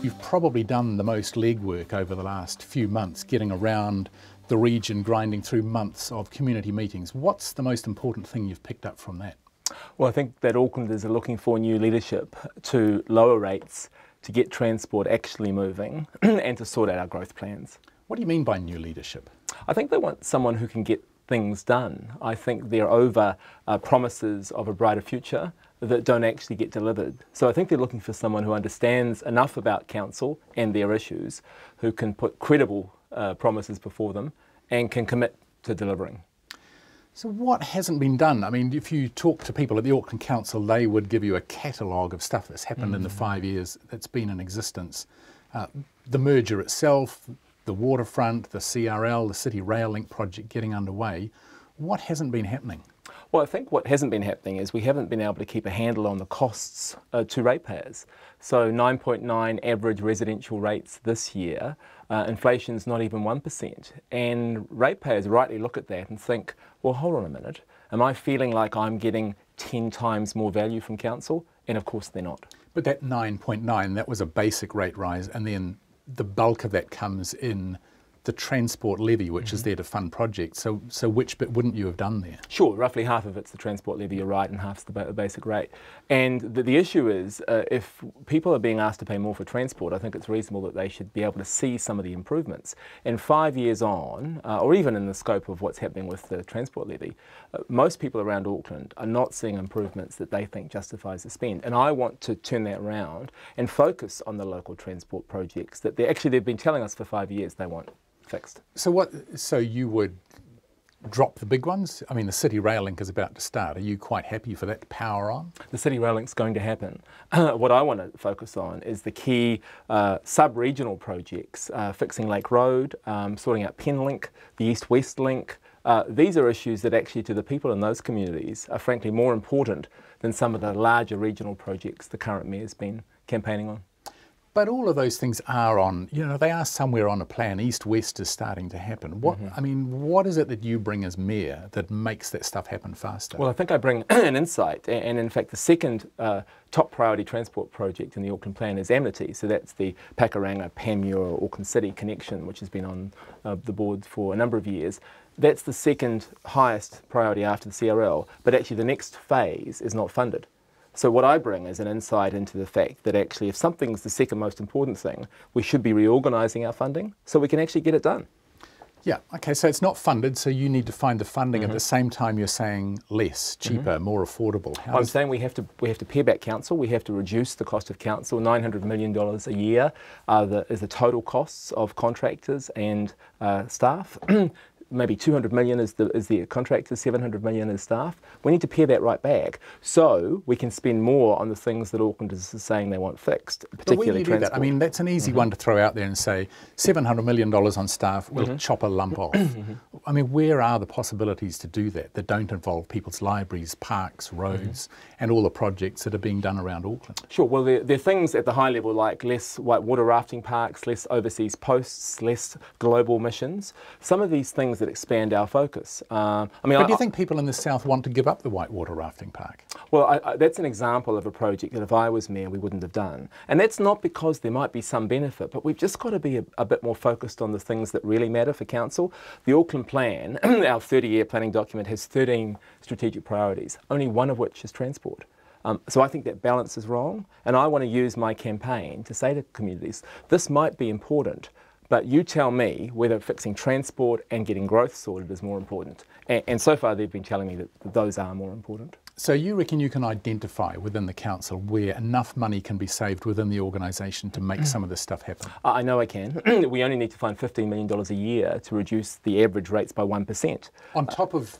you've probably done the most legwork over the last few months, getting around the region, grinding through months of community meetings. What's the most important thing you've picked up from that? Well, I think that Aucklanders are looking for new leadership to lower rates, to get transport actually moving and to sort out our growth plans. What do you mean by new leadership? I think they want someone who can get things done. I think they're over promises of a brighter future that don't actually get delivered. So I think they're looking for someone who understands enough about council and their issues, who can put credible promises before them and can commit to delivering. So what hasn't been done? I mean, if you talk to people at the Auckland Council, they would give you a catalogue of stuff that's happened in the 5 years that's been in existence. The merger itself, the waterfront, the CRL, the City Rail Link project getting underway. What hasn't been happening? Well, I think what hasn't been happening is we haven't been able to keep a handle on the costs to ratepayers. So 9.9 average residential rates this year, inflation's not even 1%. And ratepayers rightly look at that and think, well, hold on a minute, am I feeling like I'm getting 10 times more value from council? And of course they're not. But that 9.9, that was a basic rate rise, and then the bulk of that comes in the transport levy, which is there to fund projects. So which bit wouldn't you have done there? Sure, roughly half of it's the transport levy, you're right, and half's the basic rate. And the issue is, if people are being asked to pay more for transport, I think it's reasonable that they should be able to see some of the improvements. And 5 years on, or even in the scope of what's happening with the transport levy, most people around Auckland are not seeing improvements that they think justifies the spend. And I want to turn that around and focus on the local transport projects that they've been telling us for 5 years they want fixed. So you would drop the big ones? I mean, the City Rail Link is about to start. Are you quite happy for that to power on? The City Rail Link's going to happen. What I want to focus on is the key sub-regional projects, fixing Lake Road, sorting out Penlink, the East-West Link. These are issues that actually to the people in those communities are frankly more important than some of the larger regional projects the current mayor's been campaigning on. But all of those things are on, they are somewhere on a plan. East-West is starting to happen. I mean, what is it that you bring as mayor that makes that stuff happen faster? Well, I think I bring an insight, and in fact the second top priority transport project in the Auckland plan is Amity. So that's the Pakuranga, Mayoral, Auckland City connection, which has been on the board for a number of years. That's the second highest priority after the CRL, but actually the next phase is not funded. So what I bring is an insight into the fact that actually if something's the second most important thing, we should be reorganising our funding so we can actually get it done. Yeah, okay, so it's not funded, so you need to find the funding. At the same time you're saying less, cheaper, more affordable. I'm saying we have to pare back council, we have to reduce the cost of council. $900 million a year is the total costs of contractors and staff. Maybe 200 million is the contractors, 700 million is staff. We need to pare that right back so we can spend more on the things that Aucklanders are saying they want fixed, particularly transport. That? I mean, that's an easy one to throw out there and say, $700 million on staff, we'll chop a lump off. I mean, where are the possibilities to do that don't involve people's libraries, parks, roads, and all the projects that are being done around Auckland? Sure, well, there are things at the high level like less whitewater rafting parks, less overseas posts, less global missions. Some of these things that expand our focus. But do you think people in the south want to give up the whitewater rafting park? Well, that's an example of a project that if I was mayor we wouldn't have done. And that's not because there might be some benefit, but we've just got to be a bit more focused on the things that really matter for council. The Auckland plan, our 30-year planning document, has 13 strategic priorities, only one of which is transport. So I think that balance is wrong, and I want to use my campaign to say to communities, this might be important, but you tell me whether fixing transport and getting growth sorted is more important. And so far they've been telling me that those are more important. So you reckon you can identify within the council where enough money can be saved within the organisation to make some of this stuff happen? I know I can. We only need to find $15 million a year to reduce the average rates by 1%. On top of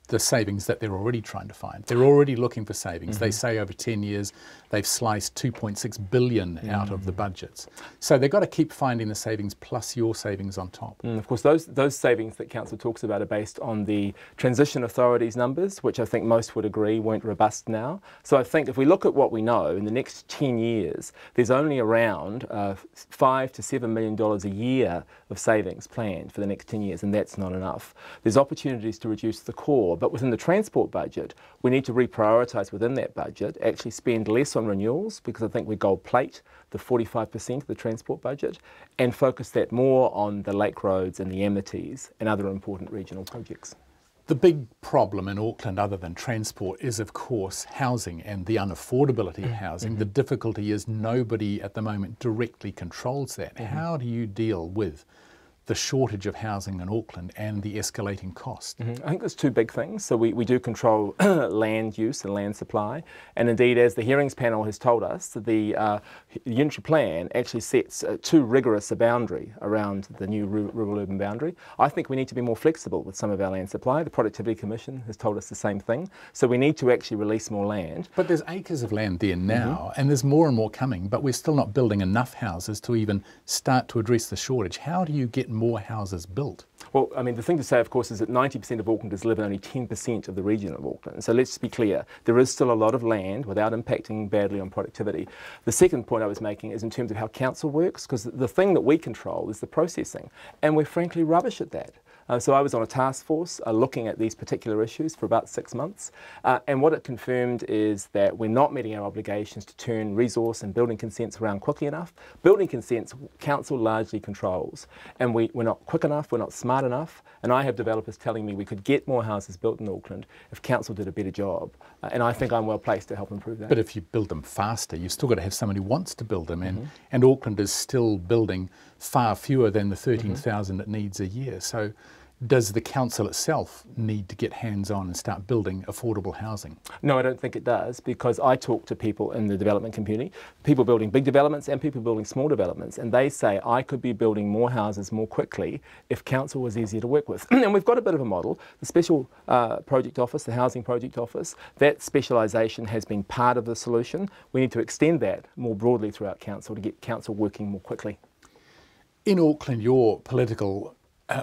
the savings that they're already trying to find. They're already looking for savings. They say over 10 years they've sliced $2.6 billion out of the budgets. So they've got to keep finding the savings plus your savings on top. Of course, those savings that council talks about are based on the transition authorities numbers, which I think most would agree weren't robust now. So I think if we look at what we know, in the next 10 years, there's only around $5 to $7 million a year of savings planned for the next 10 years, and that's not enough. There's opportunities to reduce the core But within the transport budget, we need to reprioritise within that budget, actually spend less on renewals, because I think we gold plate the 45% of the transport budget, and focus that more on the lake roads and the amenities and other important regional projects. The big problem in Auckland, other than transport, is of course housing and the unaffordability of housing. The difficulty is nobody at the moment directly controls that. How do you deal with the shortage of housing in Auckland and the escalating cost? I think there's two big things. So we do control land use and land supply, and indeed, as the hearings panel has told us, the unitary plan actually sets too rigorous a boundary around the new rural-urban boundary. I think we need to be more flexible with some of our land supply. The Productivity Commission has told us the same thing. So we need to actually release more land. But there's acres of land there now, and there's more and more coming, but we're still not building enough houses to even start to address the shortage. How do you get more houses built? Well, I mean, the thing to say, of course, is that 90% of Aucklanders live in only 10% of the region of Auckland. So let's be clear, there is still a lot of land without impacting badly on productivity. The second point I was making is in terms of how council works, because the thing that we control is the processing, and we're frankly rubbish at that. So I was on a task force looking at these particular issues for about 6 months, and what it confirmed is that we're not meeting our obligations to turn resource and building consents around quickly enough. Building consents, council largely controls, and we're not quick enough, we're not smart enough, and I have developers telling me we could get more houses built in Auckland if council did a better job, and I think I'm well placed to help improve that. But if you build them faster, you've still got to have someone who wants to build them, and Auckland is still building far fewer than the 13,000 it needs a year. So does the council itself need to get hands-on and start building affordable housing? No, I don't think it does, because I talk to people in the development community, people building big developments and people building small developments, and they say I could be building more houses more quickly if council was easier to work with. And we've got a bit of a model. The Special Project Office, the Housing Project Office, that specialisation has been part of the solution. We need to extend that more broadly throughout council to get council working more quickly. In Auckland, your political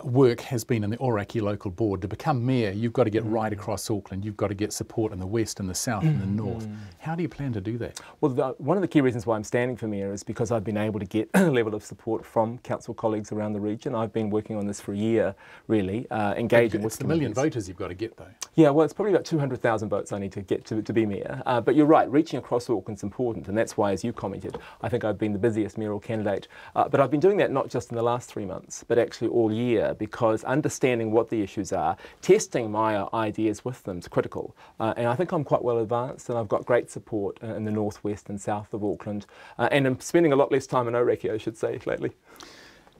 work has been in the Orakei Local Board. To become mayor, you've got to get right across Auckland. You've got to get support in the west and the south and the north. How do you plan to do that? Well, one of the key reasons why I'm standing for mayor is because I've been able to get a level of support from council colleagues around the region. I've been working on this for a year, really, engaging with It's the million voters you've got to get, though. Yeah, well, it's probably about 200,000 votes I need to get to be mayor. But you're right, reaching across Auckland's important, and that's why, as you commented, I think I've been the busiest mayoral candidate. But I've been doing that not just in the last 3 months, but actually all year, because understanding what the issues are, testing my ideas with them is critical. And I think I'm quite well advanced, and I've got great support in the northwest and south of Auckland. And I'm spending a lot less time in Orakei, I should say, lately.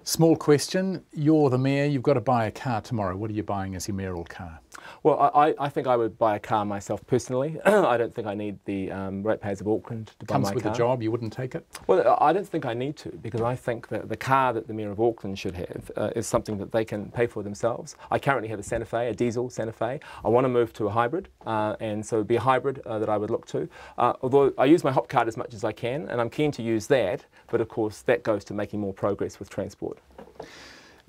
Small question, you're the mayor, you've got to buy a car tomorrow. What are you buying as your mayoral car? Well, I think I would buy a car myself personally. I don't think I need the ratepayers of Auckland to buy my car. Comes with the job, you wouldn't take it? Well, I don't think I need to, because I think that the car that the Mayor of Auckland should have is something that they can pay for themselves. I currently have a Santa Fe, a diesel Santa Fe. I want to move to a hybrid, and so it would be a hybrid that I would look to. Although I use my hop card as much as I can, and I'm keen to use that, but of course that goes to making more progress with transport.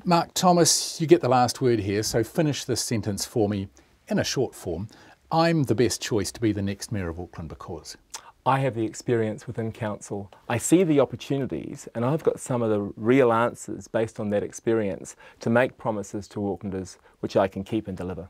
Mark Thomas, you get the last word here, so finish this sentence for me in a short form. I'm the best choice to be the next Mayor of Auckland because I have the experience within council. I see the opportunities, and I've got some of the real answers based on that experience to make promises to Aucklanders which I can keep and deliver.